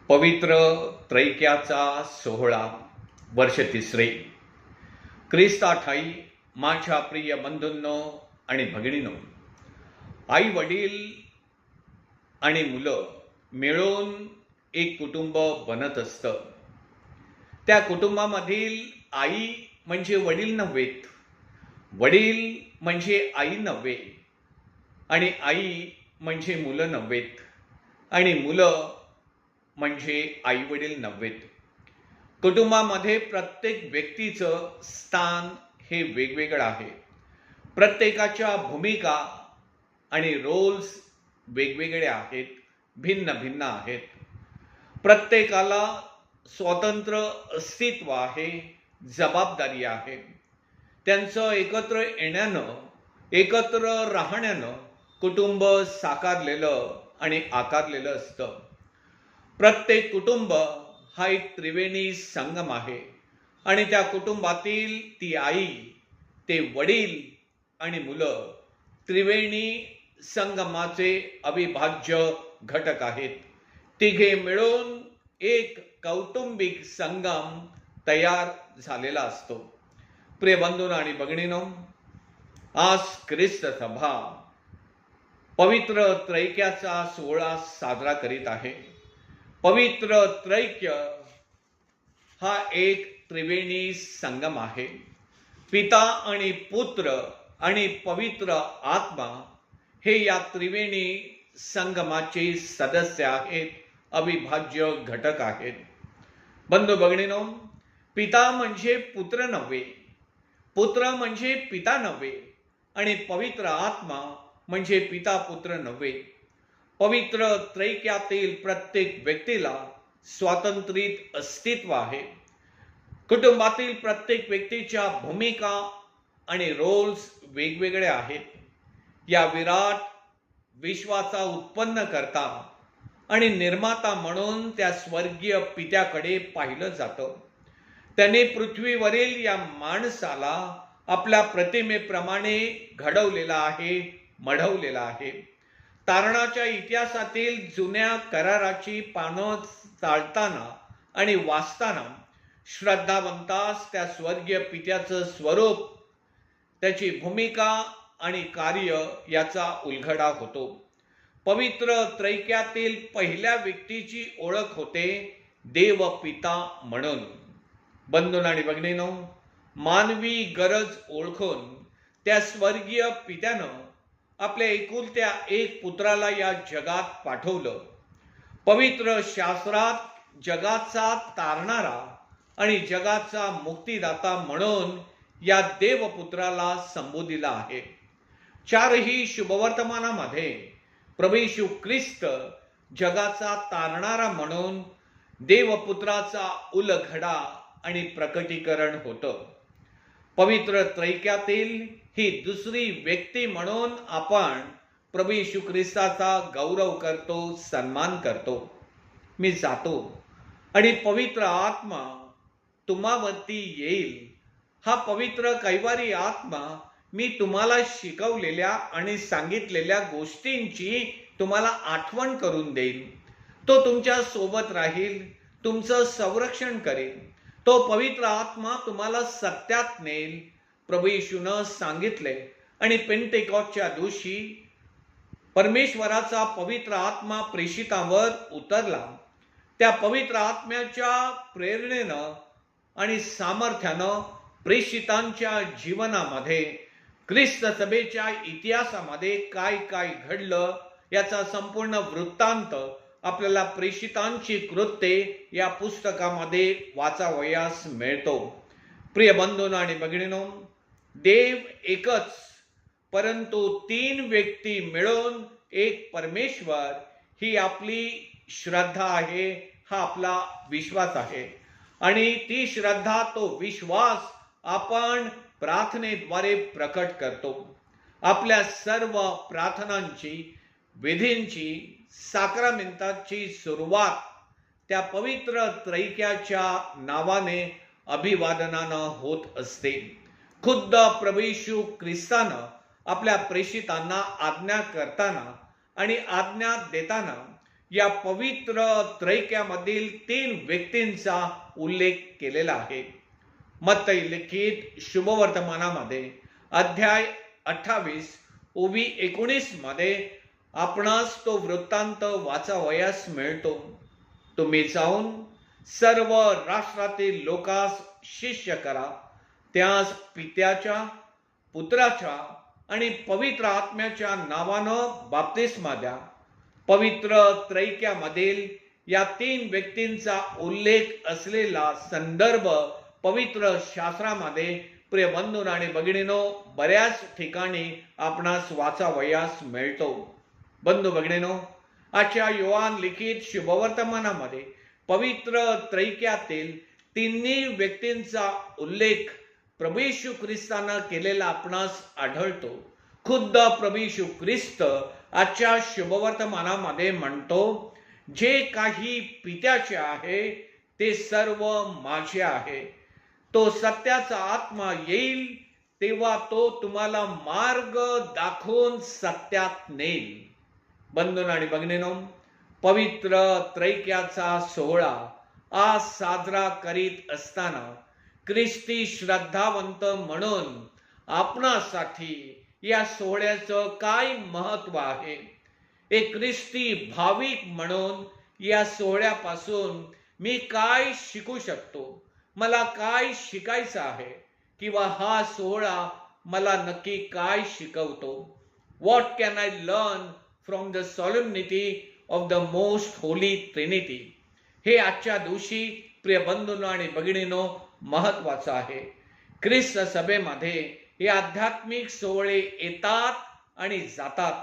पवित्र त्रैक्याचा सोहळा वर्ष तिसरे. ख्रिस्ता ठाई माझ्या प्रिय बंधूंनो आणि भगिनींनो, आई वडील आणि मुलं मिळून एक कुटुंब बनत असतं. त्या कुटुंबामधील आई म्हणजे वडील नव्हेत, वडील म्हणजे आई नव्हे, आणि आई म्हणजे मुलं नव्हेत, आणि मुलं म्हणजे आई वडील नव्हेत. कुटुंबामध्ये प्रत्येक व्यक्तीचं स्थान हे वेगवेगळं आहे. प्रत्येकाच्या भूमिका आणि रोल्स वेगवेगळे आहेत, भिन्न भिन्न आहेत. प्रत्येकाला स्वतंत्र अस्तित्व आहे, जबाबदारी आहे. त्यांचं एकत्र येण्यानं, एकत्र राहण्यानं कुटुंब साकारलेलं आणि आकारलेलं असतं. प्रत्येक कुटुंब हा एक त्रिवेणी संगम आहे, आणि त्या कुटुंबातील ती आई, ते वडील आणि मुलं त्रिवेणी संगमाचे अविभाज्य घटक आहेत. तिघे मिळून एक कौटुंबिक संगम तयार झालेला असतो. प्रिय बंधूंनो आणि भगिनींनो, आज ख्रिस्त सभा पवित्र त्रैक्याचा सोहळा साजरा करीत आहे. पवित्र त्रैक्य हा एक त्रिवेणी संगम आहे. पिता आणि पुत्र आणि पवित्र आत्मा हे या त्रिवेणी संगमाचे सदस्य आहेत, अविभाज्य घटक आहेत. बंधू भगिनींनो, पिता म्हणजे पुत्र नव्हे, पुत्र म्हणजे पिता नव्हे, आणि पवित्र आत्मा म्हणजे पिता पुत्र नव्हे. पवित्र त्रैक्यातील प्रत्येक व्यक्तीला स्वातंत्र्यित अस्तित्व आहे. कुटुंबातील प्रत्येक व्यक्तीच्या भूमिका आणि रोल्स वेगवेगळे आहेत. या विराट विश्वाचा उत्पन्न करता आणि निर्माता म्हणून त्या स्वर्गीय पित्याकडे पाहिलं जातं. त्याने पृथ्वीवरील या माणसाला आपल्या प्रतिमेप्रमाणे घडवलेला आहे, मढवलेला आहे. तारणाच्या इतिहासातील जुन्या कराराची पानं चालताना आणि वाचताना श्रद्धावंतास त्या स्वर्गीय पित्याचं स्वरूप, त्याची भूमिका आणि कार्य याचा उलगडा होतो. पवित्र त्रैक्यातील पहिल्या व्यक्तीची ओळख होते देव पिता म्हणून. बंधूंनो आणि भगिनींनो, मानवी गरज ओळखून त्या स्वर्गीय पित्यानं आपल्या एकुलत्या एक पुत्राला या जगात पाठवलं. पवित्र शास्त्रात जगाचा तारणारा आणि जगाचा मुक्तिदाता म्हणून या देवपुत्राला संबोधिला आहे. चारही शुभवर्तमानामध्ये प्रभू येशू ख्रिस्त जगाचा तारणारा म्हणून देवपुत्राचा उलगडा आणि प्रकटीकरण होतं. पवित्र त्रैक्यातील ही दुसरी व्यक्ती म्हणून आपण प्रभू येशू ख्रिस्ताचा गौरव करतो, सन्मान करतो. मी जातो आणि पवित्र आत्मा तुम्हावरती येईल. हा पवित्र कैवारी आत्मा मी तुम्हाला शिकवलेल्या आणि सांगितलेल्या गोष्टींची तुम्हाला आठवण करून देईल. तो तुमच्या सोबत राहील, तुमचं संरक्षण करेल. तो पवित्र आत्मा तुम्हाला सत्यात नेईल. प्रभू येशूनं सांगितले, आणि पेंटेकॉस्टच्या दिवशी परमेश्वराचा पवित्र आत्मा प्रेषितांवर उतरला. त्या पवित्र आत्म्याच्या प्रेरणेनं आणि सामर्थ्यानं प्रेषितांच्या जीवनामध्ये, ख्रिस्त सभेच्या इतिहासामध्ये काय काय घडलं याचा संपूर्ण वृत्तांत आपल्याला प्रेषितांची कृत्ये या पुस्तकामध्ये वाचावयास मिळतो. प्रिय बंधूंनो आणि भगिनींनो, देव एकच, परंतु तीन व्यक्ती मिळून एक परमेश्वर ही आपली श्रद्धा आहे, हा आपला विश्वास आहे. आणि ती श्रद्धा, तो विश्वास आपण प्रार्थनेद्वारे प्रकट करतो. आपल्या सर्व प्रार्थनांची, विधींची, साक्रामेंटाची सुरुवात त्या पवित्र त्रैक्याच्या नावाने, अभिवादनानं होत असते. खुद्द प्रभू येशू ख्रिस्तानं आपल्या प्रेषितांना आज्ञा करताना आणि आज्ञा देताना या पवित्र त्रैक्यामधील 3 व्यक्तींचा उल्लेख केलेला आहे. मत्ती लिखित शुभवर्तमानामध्ये अध्याय 28 ओवी 19 मध्ये आपणास तो वृत्तांत वाचावयास मिळतो. तुम्ही जाऊन सर्व राष्ट्रातील लोकांस शिष्य करा, त्यास पित्याच्या, पुत्राच्या आणि पवित्र आत्म्याच्या नावानं बाप्तिस्मा द्या. पवित्र त्रैक्यामधील या 3 व्यक्तींचा उल्लेख असलेला संदर्भ पवित्र शास्त्रामध्ये प्रिय बंधू आणि भगिनीनो बऱ्याच ठिकाणी आपणास वाचावयास मिळतो. बंधू भगिनीनो, आजच्या योहान लिखित शुभवर्तमानामध्ये पवित्र त्रैक्यातील 3 व्यक्तींचा उल्लेख प्रभू येशू ख्रिस्तानं केलेला आपणास आढळतो. खुद्द प्रभू येशू ख्रिस्त आजच्या शुभवर्तमानामध्ये म्हणतो, जे काही पित्याचे आहे ते सर्व माझे आहे. तो सत्याचा आत्मा येईल तेव्हा तो तुम्हाला मार्ग दाखवून सत्यात नेईल. बंधू आणि भगिनीनो, पवित्र त्रैक्याचा सोहळा आज साजरा करीत असताना ख्रिस्ती श्रद्धावंत म्हणून आपणासाठी या सोहळ्याचं काय महत्व आहे? एक ख्रिस्ती भाविक म्हणून या सोहळ्यापासून मी काय शिकू शकतो? मला काय शिकायचं आहे? किंवा हा सोहळा मला नक्की काय शिकवतो? What can I learn from the solemnity of the most holy Trinity? हे आजच्या दिवशी प्रिय बंधूंनो आणि भगिनीनो महत्वाचं आहे. ख्रिस्त सभेमध्ये हे आध्यात्मिक सोहळे येतात आणि जातात.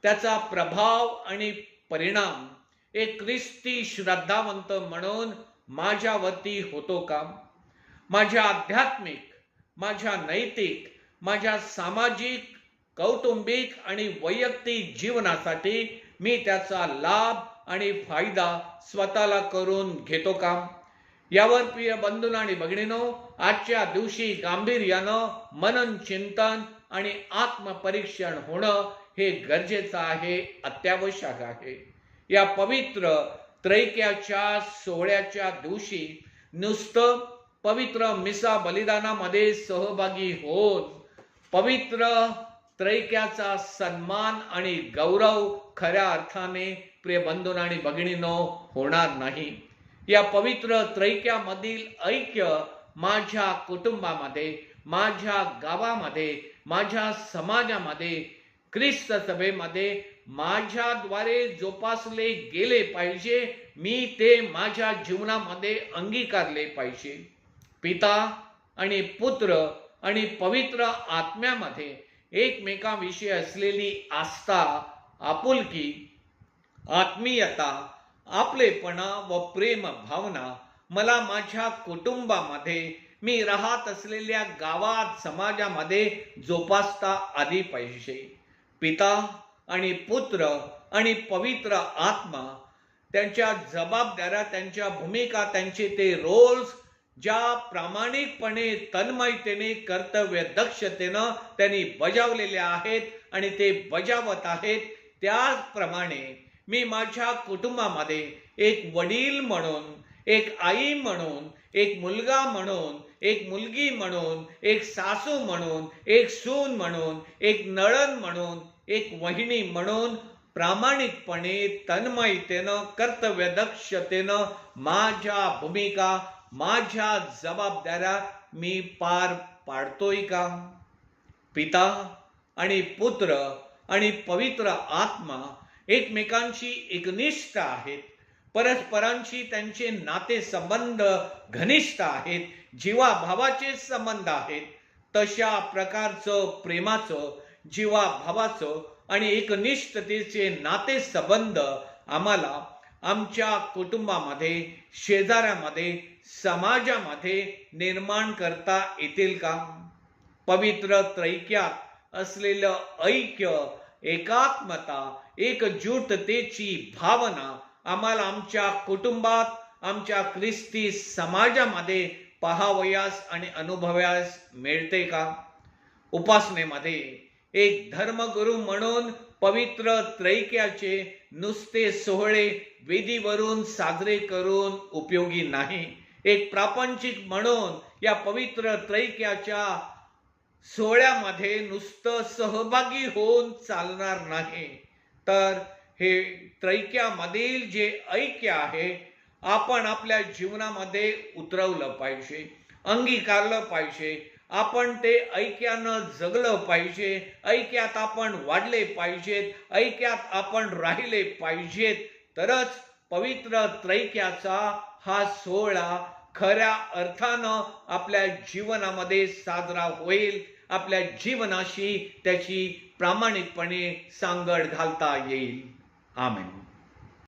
त्याचा प्रभाव आणि परिणाम एक ख्रिस्ती श्रद्धावंत म्हणून माझ्यावरती होतो का? माझ्या आध्यात्मिक, माझ्या नैतिक, माझ्या सामाजिक, कौटुंबिक आणि वैयक्तिक जीवनासाठी मी त्याचा लाभ आणि फायदा स्वतःला करून घेतो का? यावर प्रिय बंधू आणि भगिनीनो आजच्या दिवशी गांभीर्यानं मनन चिंतन आणि आत्मपरीक्षण होणं हे गरजेचं आहे, अत्यावश्यक आहे. या पवित्र त्रैक्याच्या सोहळ्याच्या दिवशी नुसतं पवित्र मिसा बलिदानामध्ये सहभागी होऊन पवित्र त्रैक्याचा सन्मान आणि गौरव खऱ्या अर्थाने प्रिय बंधू आणि भगिनीनो होणार नाही. या पवित्र त्रैक्यामधील ऐक्य माझ्या कुटुंबामध्ये, माझ्या गावामध्ये, माझ्या समाजामध्ये, ख्रिस्त सभेमध्ये माझ्याद्वारे जोपासले गेले पाहिजे. मी ते माझ्या जीवनामध्ये अंगीकारले पाहिजे. पिता आणि पुत्र आणि पवित्र आत्म्यामध्ये एकमेकांविषयी असलेली आस्था, आपुलकी, आत्मीयता, आपलेपणा व प्रेम भावना मला माझ्या कुटुंबामध्ये, मी राहत असलेल्या गावात, समाजामध्ये जोपासता आली पाहिजे. पिता आणि पुत्र आणि पवित्र आत्मा त्यांच्या जबाबदाऱ्या, त्यांच्या भूमिका, त्यांचे ते रोल्स ज्या प्रामाणिकपणे, तन्मयतेने, कर्तव्य दक्षतेनं त्यांनी बजावलेले आहेत आणि ते बजावत आहेत, त्याचप्रमाणे मी माझ्या कुटुंबामध्ये एक वडील म्हणून, एक आई म्हणून, एक मुलगा म्हणून, एक मुलगी म्हणून, एक सासू म्हणून, एक सून म्हणून, एक नणंद म्हणून, एक वहिनी म्हणून प्रामाणिकपणे, तन्मयतेनं, कर्तव्यदक्षतेनं माझ्या भूमिका, माझ्या जबाबदाऱ्या मी पार पाडतोय का? पिता आणि पुत्र आणि पवित्र आत्मा एकमेकांशी एकनिष्ठ आहेत. परस्परांशी त्यांचे नाते संबंध घनिष्ठ आहेत, जीवाभावाचे संबंध आहेत. तशा प्रकारचं प्रेमाचं, जीवाभावाचं आणि एकनिष्ठतेचे नाते संबंध आम्हाला आमच्या कुटुंबामध्ये, शेजाऱ्यामध्ये, समाजामध्ये निर्माण करता येतील का? पवित्र त्रैक्यात असलेलं ऐक्य, एकात्मता, एकजुटतेची भावना आम्हाला आमच्या कुटुंबात, आमच्या ख्रिस्ती समाजामध्ये पाहावयास आणि अनुभवायास मिळते का? उपासनेमध्ये एक धर्मगुरू म्हणून पवित्र त्रैक्याचे नुसते सोहळे वेदीवरून साजरे करून उपयोगी नाही. एक प्रापंचिक म्हणून या पवित्र त्रैक्याच्या सोहळ्यामध्ये नुसतं सहभागी होऊन चालणार नाही, तर हे त्रैक्यामधील जे ऐक्य आहे आपण आपल्या जीवनामध्ये उतरवलं पाहिजे, अंगीकारलं पाहिजे. आपण ते ऐक्यानं जगलं पाहिजे, ऐक्यात आपण वाढले पाहिजेत, ऐक्यात आपण राहिले पाहिजेत. तरच पवित्र त्रैक्याचा हा सोहळा खऱ्या अर्थानं आपल्या जीवनामध्ये साजरा होईल, आपल्या जीवनाशी त्याची प्रामाणिकपणे सांगड घालता येईल. आमेन.